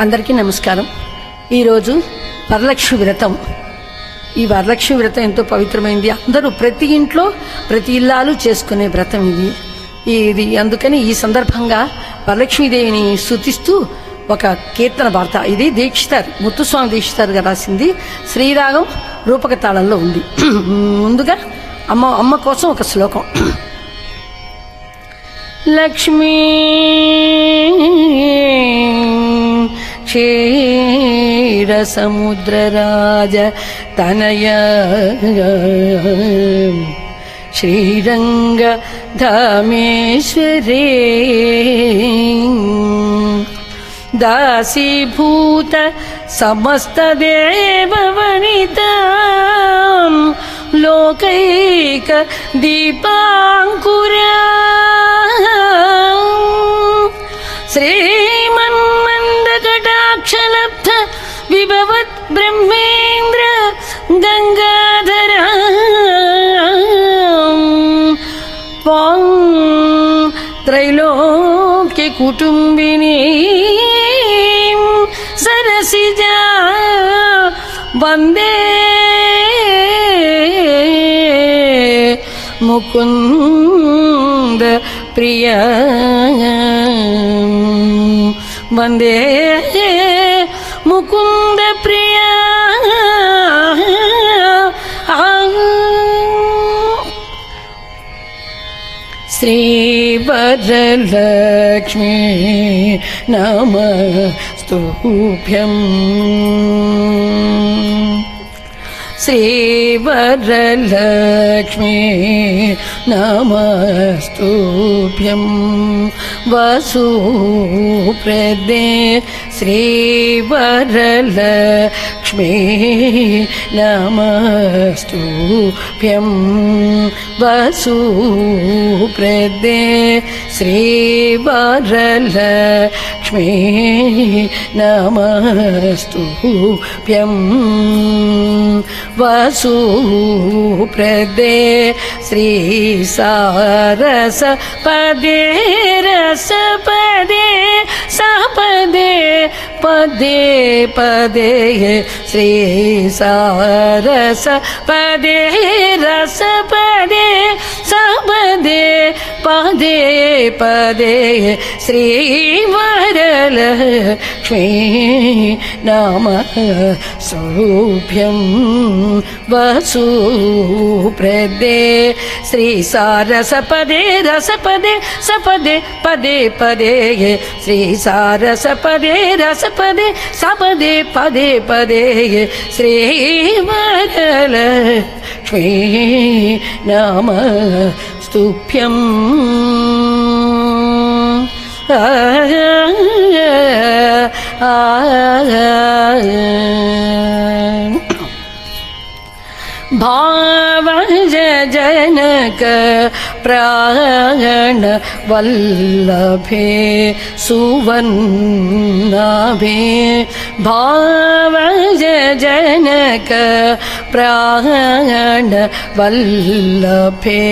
అందరికీ నమస్కారం. ఈరోజు వరలక్ష్మి వ్రతం. ఈ వరలక్ష్మి వ్రతం ఎంతో పవిత్రమైంది. అందరూ ప్రతి ఇంట్లో ప్రతి ఇల్లాలు చేసుకునే వ్రతం ఇది. అందుకని ఈ సందర్భంగా వరలక్ష్మీదేవిని స్తుతిస్తూ ఒక కీర్తన వార్త. ఇది దీక్షితార్, ముత్తుస్వామి దీక్షితార్ గారు రాసింది. శ్రీరాగం రూపక తాళంలో ఉంది. ముందుగా అమ్మ కోసం ఒక శ్లోకం. లక్ష్మీ క్షీర సముద్రరాజ తనయ శ్రీరంగ ధామేశ్వరే దాసీభూత సమస్త దేవవనిత లోకైక దీపాంకురా శ్రీమన్మందకటాక్షలబ్ధ విభవత్ బ్రహ్మేంద్ర గంగాధర త్రైలోక్య కుటుంబిని సరసిజా వందే ముకుంద ప్రియ వందే ముకుంద ప్రియ. శ్రీ వరలక్ష్మీ నమస్తుభ్యం. శ్రీ వరలక్ష్మీ నమస్తుభ్యం. వసుప్రదే శ్రీ వరలక్ష్మీ నమస్తుభ్యం. వసుప్రదే శ్రీ వరలక్ష్మీ నమస్తుభ్యం. వసుప్రదే శ్రీ సారస పదే రసపదే సపదే పదే పదే శ్రీ సారస పదే రసపదే సపదే పదే పదే శ్రీ వరలక్ష్మీ నమస్తుభ్యం. వసుప్రదే శ్రీ సారస పదే రసపదే సపదే పదే పదే శ్రీ సారస పదే రసపదే సపదే పదే పదే శ్రీ వరలక్ష్మీ నమస్తుభ్యం. భావజ జనక ప్రాణ వల్లభే సువర్ణాభే భావజ జనక ప్రాణ వల్లభే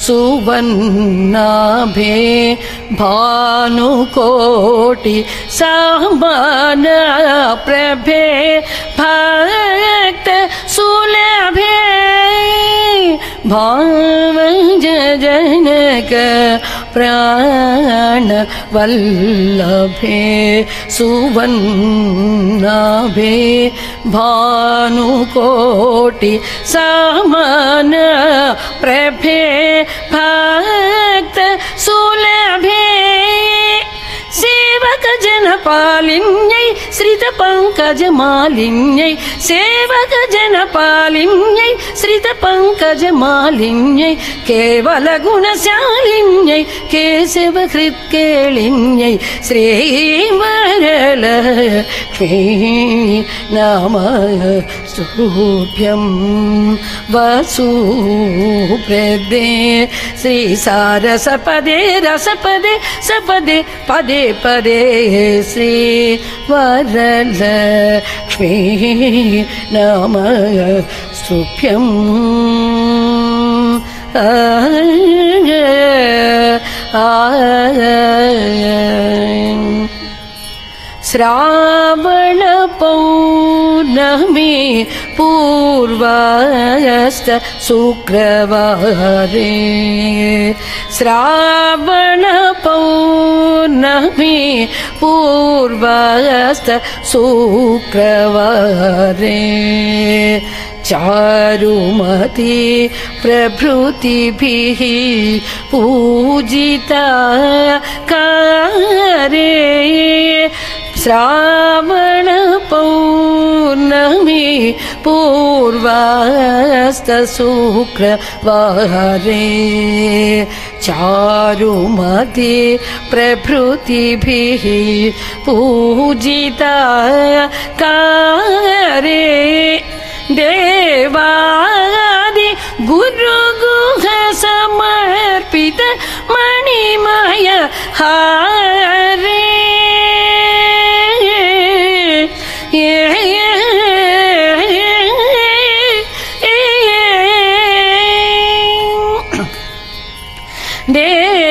సువర్ణాభే భానుకోటి సమాన ప్రభే భక్త సులభే భావజ జనక ప్రాణ వల్లభే సువర్ణాభే భానుకోటి సమాన ప్రభే భక్త సులభే సేవక జనపాలిన్యై శ్రిత పంకజ మాలిన్యై సేవక జనపాలిన్యై శ్రిత పంకజ మాలిన్యై కేవల గుణశాలిన్యై కేశవ హృత్కేళిన్యై శ్రీ వరలక్ష్మీ నమస్తుభ్యం. వసుప్రదే శ్రీ సారస పదే రసపదే సపదే పదే పదే శ్రీ వరలక్ష్మీ నమస్తుభ్యం. శ్రావణ పౌర్ణమి పూర్వస్త శుక్రవారే శ్రావణ పౌర్ణమి పూర్వస్త శుక్రవారే చారుమతి ప్రభృతిభిః పూజితా కారే శ్రావణ పౌర్ణమి పూర్వస్త శుక్రవారే చారుమతి ప్రభృతిభిః పూజితా కారే దేవాది గురుగుహ సమర్పిత మణిమయ హారే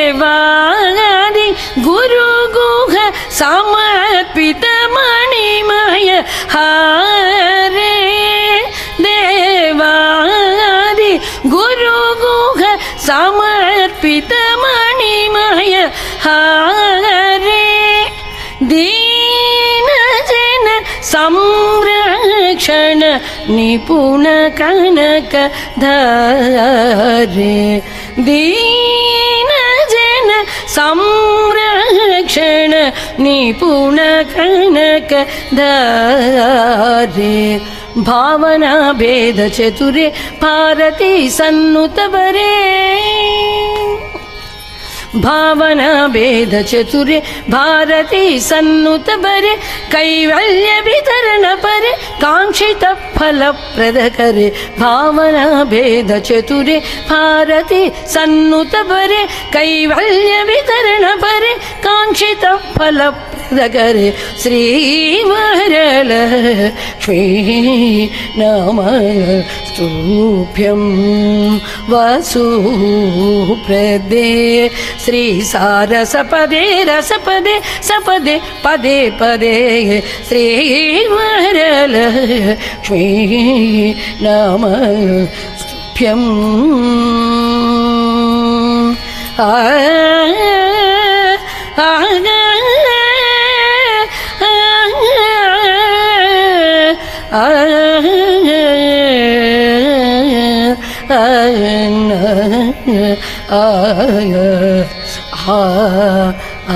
దేవాది గురుగుహ సమర్పిత మణిమయ హారే దేవాది గురుగుహ సమర్పిత మణిమయ హారే దీనజన సంరక్షణ నిపుణ కనక ధారే దీనజన సంరక్షణ నిపుణ కనక ధారే భావనా భేద చతురే భారతీ సన్నుతవరే భావనా భేద చతురే భారతీ సన్నుతవరే కైవల్య వితరణ పరే కాంక్షిత ఫలప్రద కరే భావనా భేద చతురే భారతీ సన్నుతవరే కైవల్య వితరణ పరే కాంక్షిత ఫలప్రద కరే శ్రీవరలక్ష్మీ నమస్తుభ్యం వసుప్రదే శ్రీ సారసపదే రసపదే సపదే పదే పదే శ్రీ వరలక్ష్మీ నమస్తుభ్యం ఆ ఆ